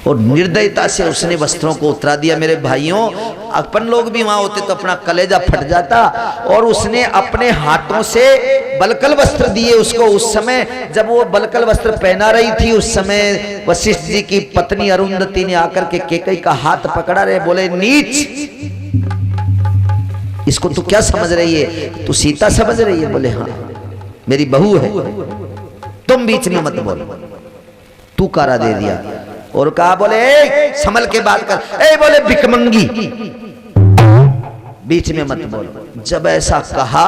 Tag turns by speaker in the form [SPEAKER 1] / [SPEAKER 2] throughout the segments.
[SPEAKER 1] और निर्दयता से उसने वस्त्रों को उतरा दिया। मेरे भाइयों, अपन लोग भी वहां होते तो अपना कलेजा फट जाता। और उसने अपने हाथों से बलकल वस्त्र दिए उसको। उस समय जब वो बलकल वस्त्र पहना रही थी, उस समय वशिष्ठ जी की पत्नी अरुंधति ने आकर के केकई का हाथ पकड़ा रहे, बोले नीच, इसको तू क्या समझ रही है? तू सीता समझ रही है? बोले हाँ, मेरी बहू है, तुम बीच में मत बोल। तू कारा दे दिया और कहा, बोले संभल के बात कर, बोले भिकमंगी, बीच में मत बोल। जब ऐसा कहा,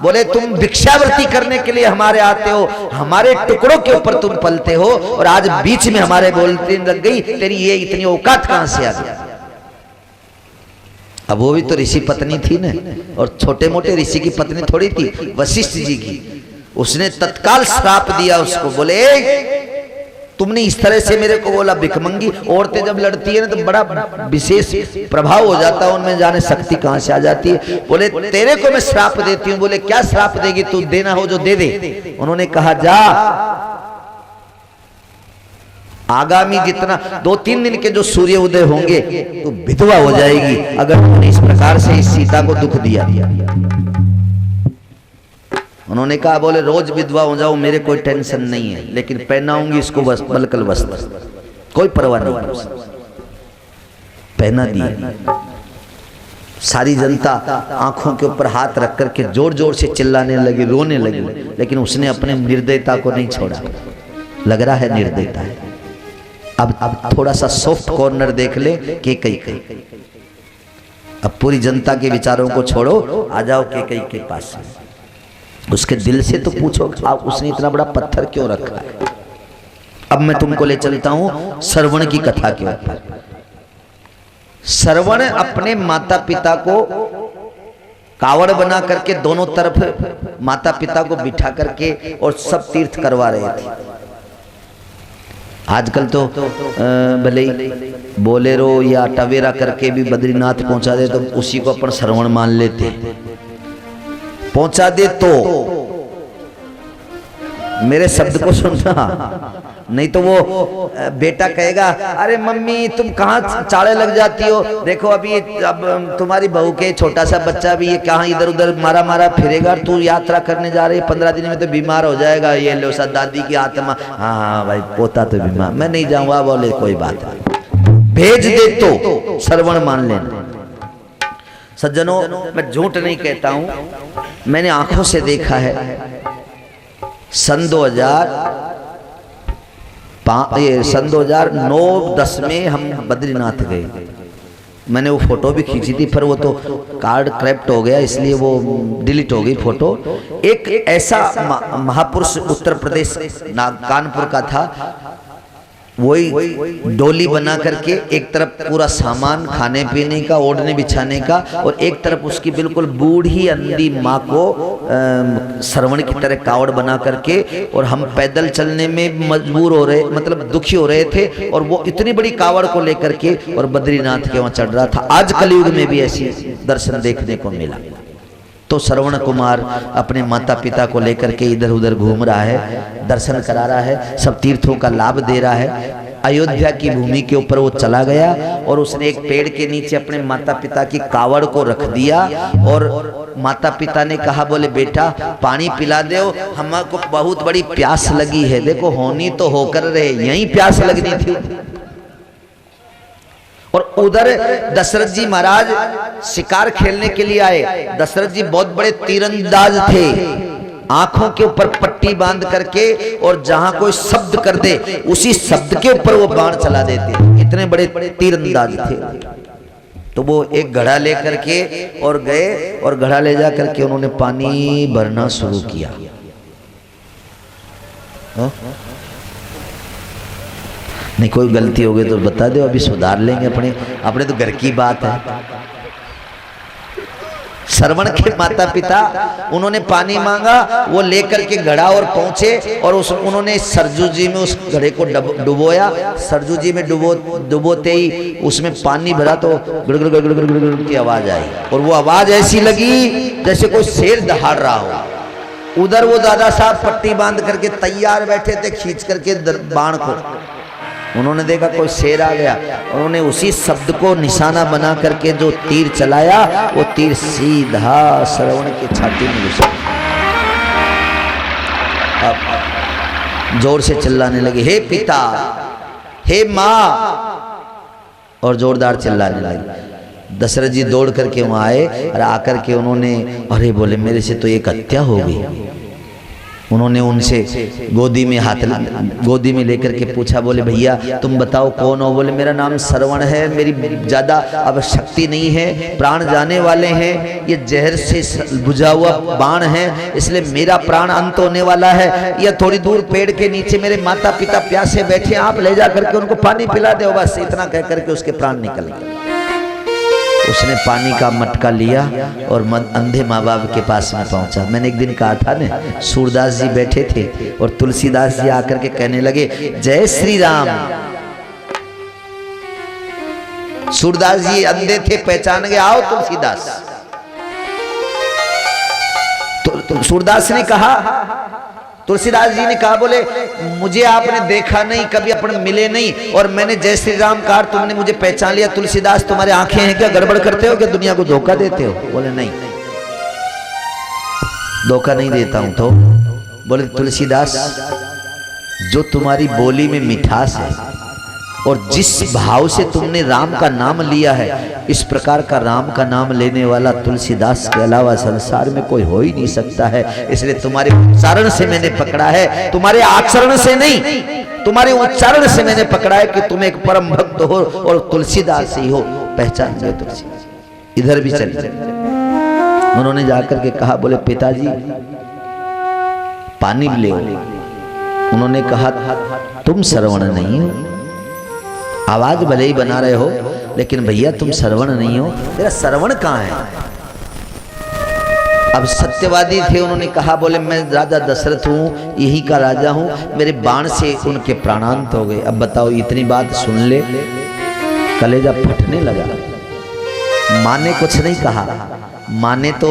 [SPEAKER 1] बोले तुम भिक्षावृत्ति करने के लिए हमारे आते हो, हमारे टुकड़ों के ऊपर तुम पलते हो, और आज बीच में हमारे बोलते लग गई, तेरी ये इतनी औकात कहां से आ गई? अब वो भी तो ऋषि पत्नी थी ना, और छोटे मोटे ऋषि की पत्नी थोड़ी थी, वशिष्ठ जी की। उसने तत्काल श्राप दिया उसको, बोले तुमने इस तरह से मेरे को बोला भिखमंगी। औरतें जब लड़ती है ना तो बड़ा विशेष प्रभाव हो जाता है उनमें, जाने शक्ति कहां से आ जाती है। बोले तेरे को मैं श्राप देती हूं। बोले क्या श्राप देगी तू? देना हो जो दे दे। उन्होंने कहा, जा आगामी जितना 2-3 दिन के जो सूर्य उदय होंगे तो विधवा हो जाएगी अगर तुमने इस प्रकार से इस सीता को दुख दिया। उन्होंने कहा, बोले रोज विधवा हो जाओ, मेरे कोई टेंशन नहीं है, लेकिन पहनाऊंगी इसको बलकल वस्त्र, कोई परवाह नहीं। पहना दिया। सारी जनता आंखों के ऊपर हाथ रख करके जोर जोर से चिल्लाने लगी, रोने लगी, लेकिन उसने अपने निर्दयता को नहीं छोड़ा। लग रहा है निर्दयता है। अब थोड़ा सा सॉफ्ट कॉर्नर देख ले केकई। अब पूरी जनता के विचारों को छोड़ो, आ जाओ केकई के पास। उसके दिल से तो पूछो, आप उसने इतना बड़ा पत्थर क्यों रखा है? अब मैं तुमको ले चलता हूं श्रवण की कथा के ऊपर। श्रवण अपने माता पिता को कावड़ बना करके दोनों तरफ माता पिता को बिठा करके और सब तीर्थ करवा रहे थे। आजकल तो भले ही बोलेरो या टवेरा करके भी बद्रीनाथ पहुंचा दे तो उसी को अपन श्रवण मान लेते। पहुंचा दे तो मेरे शब्द को सुनना, नहीं तो वो बेटा कहेगा, अरे मम्मी तुम कहाँ चाड़े लग जाती हो? देखो अभी अब तुम्हारी बहू के छोटा सा बच्चा भी ये कहाँ इधर उधर मारा मारा फिरेगा, तू यात्रा करने जा रही है, 15 दिन में तो बीमार हो जाएगा। ये लो सा दादी की आत्मा, हाँ भाई पोता तो बीमार, मैं नहीं जाऊंगा। बोले कोई बात नहीं, भेज दे तो श्रवण मान लेना। सज्जनों, मैं झूठ नहीं कहता हूं, मैंने आंखों से देखा है। सन 2009-10 में हम बद्रीनाथ गए। मैंने वो फोटो भी खींची थी, पर वो तो कार्ड क्रैप्ट हो गया, इसलिए वो डिलीट हो गई फोटो। एक ऐसा महापुरुष उत्तर प्रदेश कानपुर का था, वही डोली बना करके एक तरफ पूरा सामान खाने पीने का, ओढ़ने बिछाने का, और एक तरफ उसकी बिल्कुल बूढ़ी अंधी माँ को श्रवण की तरह कावड़ बना करके, और हम पैदल चलने में मजबूर हो रहे, मतलब दुखी हो रहे थे, और वो इतनी बड़ी कावड़ को लेकर के और बद्रीनाथ के वहां चढ़ रहा था। आज कलयुग में भी ऐसी दर्शन देखने को मिला। तो श्रवण कुमार अपने माता पिता को लेकर के इधर उधर घूम रहा है, दर्शन करा रहा है, सब तीर्थों का लाभ दे रहा है। अयोध्या की भूमि के ऊपर वो चला गया और उसने एक पेड़ के नीचे अपने माता पिता की कावड़ को रख दिया, और माता पिता ने कहा, बोले बेटा पानी पिला दो, हमको बहुत बड़ी प्यास लगी है। देखो होनी तो होकर रहे, यही प्यास लगनी थी। और उधर दशरथ जी महाराज शिकार खेलने के लिए आए। दशरथ जी बहुत बड़े तीरंदाज थे, आंखों के ऊपर पट्टी बांध करके, और जहां कोई शब्द कर दे उसी शब्द के ऊपर वो बाण चला देते, इतने बड़े तीरंदाज थे। तो वो एक घड़ा लेकर के और गए, और घड़ा ले जा करके उन्होंने पानी भरना शुरू किया। नहीं कोई गलती हो गई तो बता दो, अभी सुधार लेंगे। अपने तो घर की बात है। श्रवण के माता पिता उन्होंने पानी मांगा, वो लेकर के घड़ा और पहुंचे, और उन्होंने सरजू जी में उस घड़े को डुबोया। सरजू जी में डुबोते ही उसमें पानी भरा तो गड़गड़ गड़गड़ गड़गड़ की आवाज आई, और वो आवाज ऐसी लगी जैसे कोई शेर दहाड़ रहा हो। उधर वो दादा साहब पट्टी बांध करके तैयार बैठे थे, खींच करके बाण को उन्होंने देखा कोई शेर आ गया, उन्होंने उसी शब्द को निशाना बना करके जो तीर चलाया, वो तीर सीधा श्रवण की छाती में घुसा। अब जोर से चिल्लाने लगे, हे पिता, हे माँ, और जोरदार चिल्लाने लगे। दशरथ जी दौड़ करके वहां आए और आकर के उन्होंने, अरे बोले मेरे से तो एक हत्या हो गई। उन्होंने उनसे गोदी में लेकर के पूछा, बोले भैया तुम बताओ कौन हो? बोले मेरा नाम श्रवण है, मेरी ज़्यादा अब शक्ति नहीं है, प्राण जाने वाले हैं, ये जहर से बुझा हुआ बाण है, इसलिए मेरा प्राण अंत होने वाला है। या थोड़ी दूर पेड़ के नीचे मेरे माता पिता प्यासे बैठे, आप ले जा करके उनको पानी पिला दो, बस इतना कह करके उसके प्राण निकल गए। उसने पानी का मटका लिया और अंधे माँ बाप के पास में पहुंचा। मैंने एक दिन कहा था ना, सूरदास जी बैठे थे और तुलसीदास जी आकर के कहने लगे, जय श्री राम। सूरदास जी अंधे थे, पहचान गए, आओ तुलसीदास। तो सूरदास ने कहा, तुलसीदास जी ने कहा, बोले मुझे आपने देखा नहीं, कभी अपन मिले नहीं, और मैंने जय श्री राम कहा, तुमने मुझे पहचान लिया। तुलसीदास तुम्हारे आंखें हैं क्या, गड़बड़ करते हो क्या, दुनिया को धोखा देते हो? बोले नहीं, धोखा नहीं देता हूं। तो बोले तुलसीदास, जो तुम्हारी बोली में मिठास है और जिस भाव से तुमने राम का नाम लिया है, इस प्रकार का राम का नाम लेने वाला तुलसीदास के अलावा संसार में कोई हो ही नहीं सकता है। इसलिए तुम्हारे उच्चारण से मैंने पकड़ा है, तुम्हारे आचरण से नहीं, तुम्हारे उच्चारण से मैंने पकड़ा है कि तुम एक परम भक्त हो और तुलसीदास ही हो, पहचान गए तुलसीदास। इधर भी चले। उन्होंने जाकर के कहा, बोले पिताजी पानी ले। उन्होंने कहा, तुम श्रवण नहीं हो, आवाज भले ही बना रहे हो, लेकिन भैया तुम श्रवण नहीं हो, तेरा श्रवण कहाँ है? अब सत्यवादी थे, उन्होंने कहा, बोले मैं राजा दशरथ हूँ, यही का राजा हूँ, मेरे बाण से उनके प्राणांत हो गए। अब बताओ, इतनी बात सुन ले, कलेजा फटने लगा। माँ ने कुछ नहीं कहा, माँ ने तो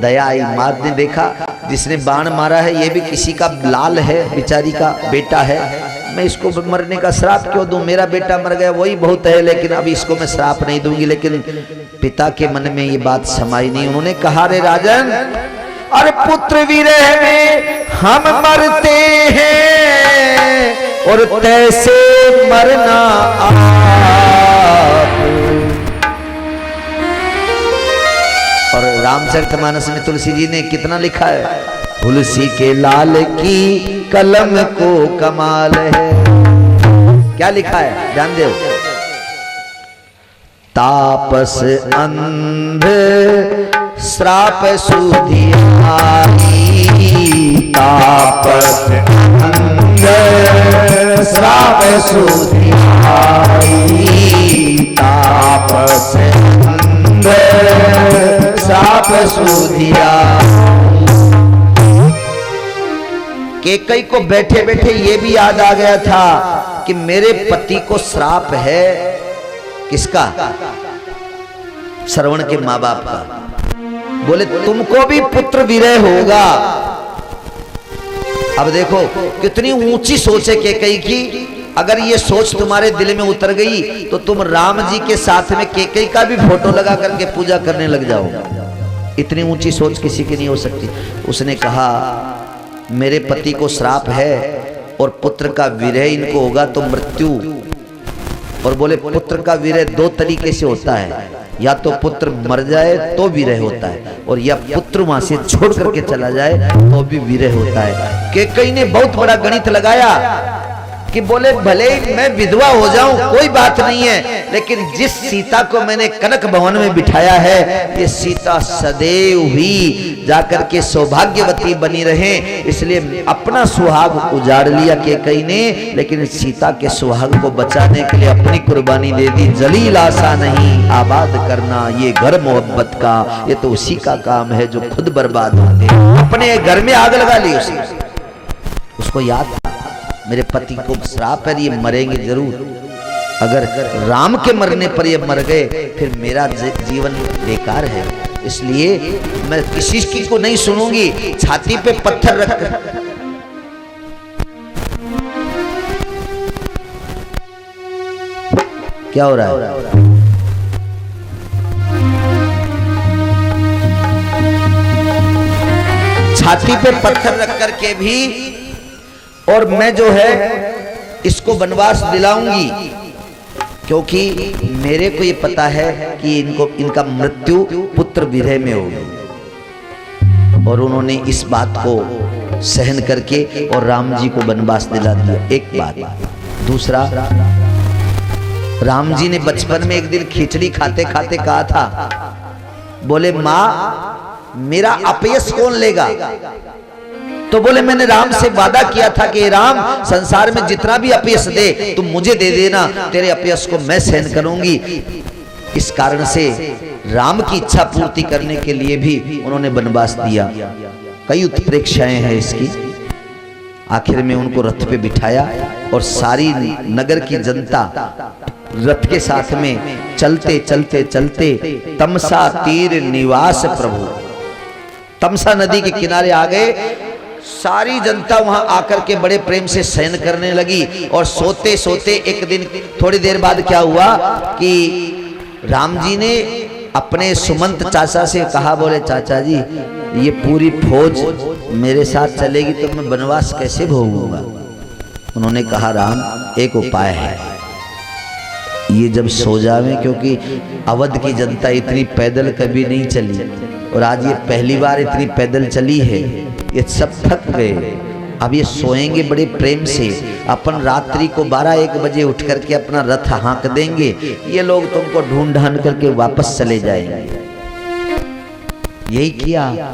[SPEAKER 1] दया आई। माँ ने देखा जिसने बाण मारा है ये भी किसी का लाल है, बेचारी का बेटा है, मैं इसको मरने का श्राप क्यों दूं? मेरा बेटा मर गया वही बहुत है, लेकिन अब इसको मैं श्राप नहीं दूंगी। लेकिन पिता के मन में ये बात समाई नहीं। उन्होंने कहा, रे राजन, अरे पुत्र विरह में हम मरते हैं और तैसे मरना आप। और रामचरितमानस में तुलसी जी ने कितना लिखा है, तुलसी के लाल की कलम को कमाल है। क्या लिखा है ध्यान दो, तापस अंध श्राप सुधियाई, तापस अंध श्राप सुधियाई, तापस अंध श्राप सुधियाई। केकई को बैठे बैठे ये भी याद आ गया था कि मेरे पति को श्राप है, किसका? श्रवण के माँ बाप का। बोले तुमको भी पुत्र विरह होगा। अब देखो कितनी ऊंची सोच है केकई की। अगर ये सोच तुम्हारे दिल में उतर गई तो तुम राम जी के साथ में केकई का भी फोटो लगा करके पूजा करने लग जाओ। इतनी ऊंची सोच किसी की नहीं हो सकती। उसने कहा, मेरे पति को श्राप है और पुत्र का विरह इनको होगा तो मृत्यु। और बोले पुत्र का विरह दो तरीके से होता है, या तो पुत्र मर जाए तो विरह होता है, और या पुत्र वहां से छोड़ करके चला जाए तो भी विरह होता है। केकई ने बहुत बड़ा गणित लगाया कि बोले भले मैं विधवा हो जाऊं कोई बात नहीं है, लेकिन जिस सीता को मैंने कनक भवन में बिठाया है, ये सीता सदैव ही जाकर के सौभाग्यवती बनी रहे, इसलिए अपना सुहाग उजाड़ लिया केकई ने, लेकिन सीता के सुहाग को बचाने के लिए अपनी कुर्बानी दे दी। जलील आशा नहीं आबाद करना ये घर मोहब्बत का, ये तो उसी का काम है जो खुद बर्बाद होते। अपने घर में आग लगा ली उसको याद था मेरे पति को श्राप है, ये मरेंगे जरूर। अगर राम के मरने पर ये मर गए फिर मेरा जीवन बेकार है, इसलिए मैं किसी की को नहीं सुनूंगी। छाती पे पत्थर रख क्या हो रहा है? छाती पे पत्थर रख करके भी, और मैं जो है इसको वनवास दिलाऊंगी, क्योंकि मेरे को ये पता है कि इनका मृत्यु पुत्र विरह में होगी। और उन्होंने इस बात को सहन करके और राम जी को वनवास दिला दिया। एक बात। दूसरा, राम जी ने बचपन में एक दिन खिचड़ी खाते खाते कहा था, बोले माँ मेरा अपयश कौन लेगा? तो बोले मैंने राम से वादा किया था कि राम संसार में जितना भी अपयश दे तुम मुझे दे देना, तेरे अपयश को मैं सहन करूंगी। इस कारण से राम की इच्छा पूर्ति करने के लिए भी उन्होंने वनवास दिया। कई उत्प्रेक्षाएं हैं इसकी। आखिर में उनको रथ पे बिठाया और सारी नगर की जनता रथ के साथ में चलते चलते चलते तमसा तीर निवास प्रभु, तमसा नदी के किनारे आ गए। सारी जनता वहां आकर के बड़े प्रेम से शयन करने लगी। और सोते सोते एक दिन थोड़ी देर बाद क्या हुआ कि राम जी ने अपने सुमंत चाचा से कहा, बोले चाचा जी ये पूरी फौज मेरे साथ चलेगी तो मैं वनवास कैसे भोगूंगा? उन्होंने कहा राम एक उपाय है, ये जब सो जावे, क्योंकि अवध की जनता इतनी पैदल कभी नहीं चली और आज ये पहली बार इतनी पैदल चली है, ये सब थक गए। अब ये सोएंगे बड़े प्रेम से, अपन रात्रि को 12-1 बजे उठ करके अपना रथ हाँक देंगे, ये लोग तुमको ढूंढ ढांढ करके वापस चले जाएंगे। यही किया।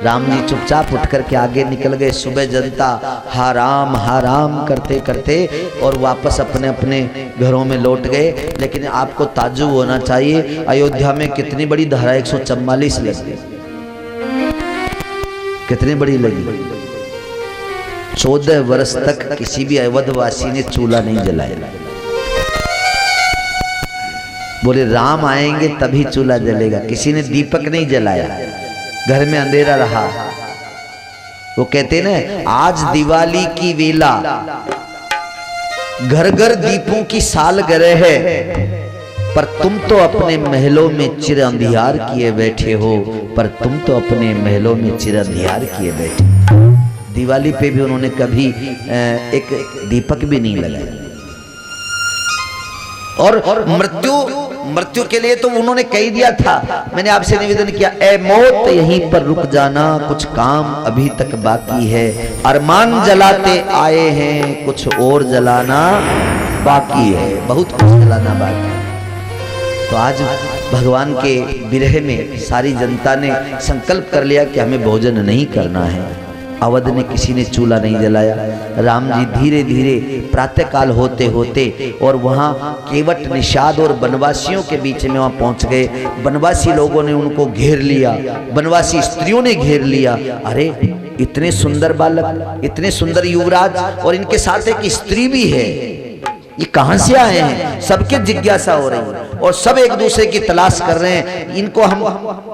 [SPEAKER 1] राम जी चुपचाप उठ करके आगे निकल गए। सुबह जनता हा राम करते करते और वापस अपने अपने घरों में लौट गए। लेकिन आपको ताज्जुब होना चाहिए, अयोध्या में कितनी बड़ी धारा 144 लगी, कितनी बड़ी लगी। 14 वर्ष तक किसी भी अवधवासी ने चूल्हा नहीं जलाया। बोले राम आएंगे तभी चूल्हा जलेगा, किसी ने दीपक नहीं जलाया, घर में अंधेरा रहा। वो कहते ना आज दिवाली की वेला, घर घर दीपों की साल गरे है, पर तुम तो अपने महलों में चिर अंधियार किए बैठे हो, पर तुम तो अपने महलों में चिर अंधियार किए बैठे। दिवाली पे भी उन्होंने कभी एक दीपक भी नहीं लगाया। और मृत्यु के लिए तो उन्होंने कह दिया था, मैंने आपसे निवेदन किया, ए मौत यहीं पर रुक जाना, कुछ काम अभी तक बाकी है, अरमान जलाते आए हैं, कुछ और जलाना बाकी है, बहुत कुछ जलाना बाकी है। तो आज भगवान के विरह में सारी जनता ने संकल्प कर लिया कि हमें भोजन नहीं करना है। अवध में किसी ने चूल्हा नहीं जलाया। राम जी धीरे धीरे प्रातःकाल होते होते और वहाँ केवट निषाद और वनवासियों के बीच में वहाँ पहुँच गए। वनवासी लोगों ने उनको घेर लिया, वनवासी स्त्रियों ने घेर लिया। अरे इतने सुंदर बालक, इतने सुंदर युवराज, और इनके साथ एक स्त्री भी है, ये कहां से आए हैं? सबके जिज्ञासा हो रही है और सब एक दूसरे की तलाश कर रहे हैं, इनको हम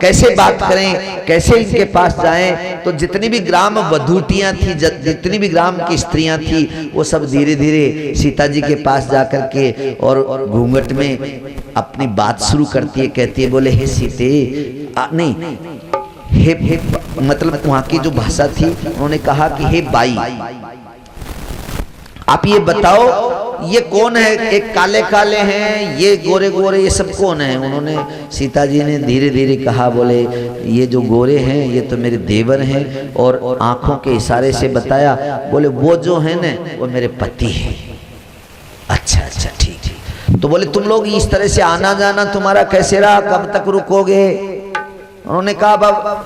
[SPEAKER 1] कैसे बात करें, कैसे इनके पास जाएं। तो जितनी भी ग्राम वधूटियां थी, जितनी भी ग्राम की स्त्रियां थी, वो सब धीरे धीरे सीता जी के पास जाकर के और घूंघट में अपनी बात शुरू करती है। कहती है, बोले हे सीते, नहीं हे मतलब वहां की जो भाषा थी, उन्होंने कहा कि हे बाई, आप ये बताओ ये कौन है? एक काले काले हैं, ये गोरे गोरे, ये सब कौन है? उन्होंने, सीता जी ने धीरे धीरे कहा, बोले ये जो गोरे हैं ये तो मेरे देवर हैं, और आंखों के इशारे से बताया, बोले वो जो है ना वो मेरे पति हैं। अच्छा अच्छा ठीक है। तो बोले तुम लोग इस तरह से आना जाना तुम्हारा कैसे रहा, कब तक रुकोगे? उन्होंने कहा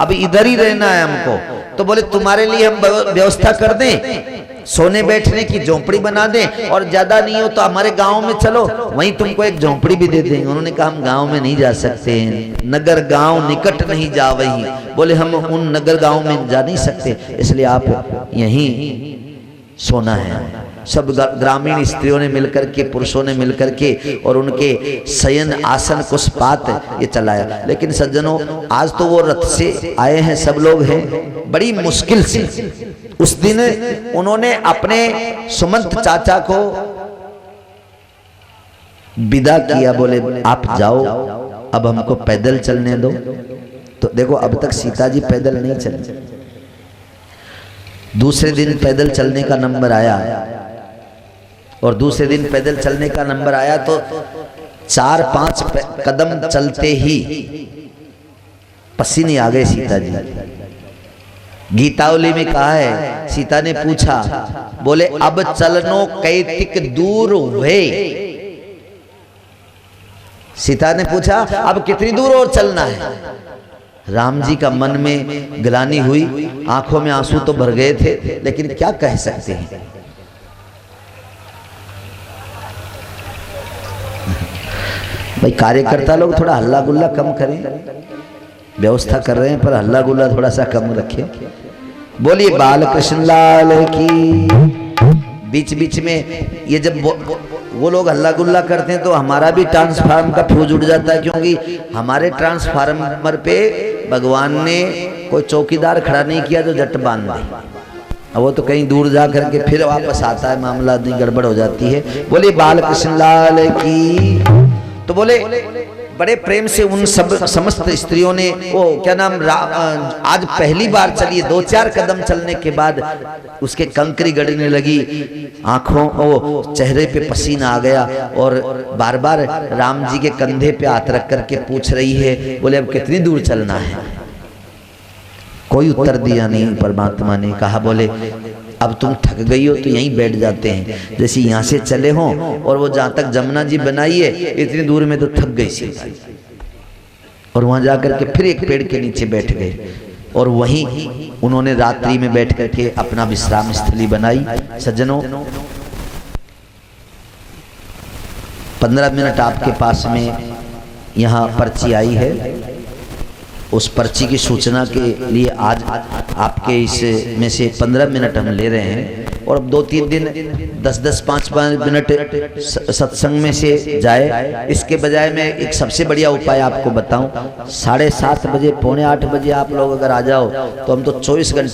[SPEAKER 1] अब इधर ही रहना है हमको। तो बोले तुम्हारे लिए हम व्यवस्था कर दें, सोने बैठने की झोंपड़ी बना दें, और ज्यादा नहीं हो तो हमारे गांव में चलो, वहीं तुमको एक झोंपड़ी भी दे देंगे। उन्होंने कहा हम गांव में नहीं जा सकते हैं, नगर गांव निकट नहीं जा वही। बोले हम उन नगर गांव में जा नहीं सकते, इसलिए आप यहीं सोना है। सब ग्रामीण स्त्रियों ने मिलकर के, पुरुषों ने मिलकर के और उनके शयन आसन कुशपात ये चलाया। लेकिन सज्जनों, आज तो वो रथ से आए हैं, सब लोग हैं, बड़ी मुश्किल से उस दिन उन्होंने अपने सुमंत चाचा को विदा किया, बोले आप जाओ, अब हमको पैदल चलने दो। तो देखो अब तक सीता जी पैदल नहीं चली। दूसरे दिन पैदल चलने का नंबर आया, और दूसरे दिन पैदल चलने का नंबर आया तो 4-5 कदम चलते ही पसीने आ गए सीता जी। गीतावली में कहा है, सीता ने पूछा, बोले अब चलनो कैतिक दूर हुए। सीता ने पूछा अब कितनी दूर और चलना है। राम जी का मन में ग्लानि हुई, आंखों में आंसू तो भर गए थे, लेकिन क्या कह सकते हैं। भाई कार्यकर्ता लोग थोड़ा हल्ला गुल्ला कम करें, व्यवस्था कर रहे हैं पर हल्ला गुल्ला थोड़ा सा कम रखें। बोलिए बाल कृष्ण लाल की। बीच बीच में ये जब वो लोग हल्ला गुल्ला करते हैं तो हमारा भी ट्रांसफार्मर का फ्यूज उड़ जाता है, क्योंकि हमारे ट्रांसफार्मर पे भगवान ने कोई चौकीदार खड़ा नहीं किया जो जट बांध दे। अब वो तो कहीं दूर जा करके फिर वापस आता है, मामला नहीं गड़बड़ हो जाती है। बोले बाल कृष्ण लाल की। तो बोले बड़े प्रेम से उन सब समस्त स्त्रियों ने वो क्या नाम आज पहली बार चली, 2-4 कदम चलने के बाद उसके कंकरी गड़ने लगी, आंखों वो चेहरे पे पसीना आ गया, और बार बार राम जी के कंधे पे हाथ रख करके पूछ रही है, बोले अब कितनी दूर चलना है। कोई उत्तर दिया नहीं। परमात्मा ने कहा, बोले अब तुम थक गई हो तो यहीं बैठ जाते हैं, जैसे यहाँ से चले हों और वो जहाँ तक जमुना जी बनाई है इतनी दूर में तो थक गई सी, और वहाँ जाकर के फिर एक पेड़ के नीचे बैठ गए, और वहीं उन्होंने रात्रि में बैठ करके अपना विश्राम स्थली बनाई। सज्जनों 15 मिनट आपके पास में यहाँ पर्ची आई है, उस पर्ची की सूचना के लिए आज आपके इस में से 15 मिनट हम ले रहे हैं, और 2-3 दिन 10-10, 5-5 मिनट सत्संग में से जाए। इसके बजाय मैं एक सबसे बढ़िया उपाय आपको बताऊं, 7:30 बजे 7:45 बजे आप लोग अगर आ जाओ तो हम तो 24 घंटा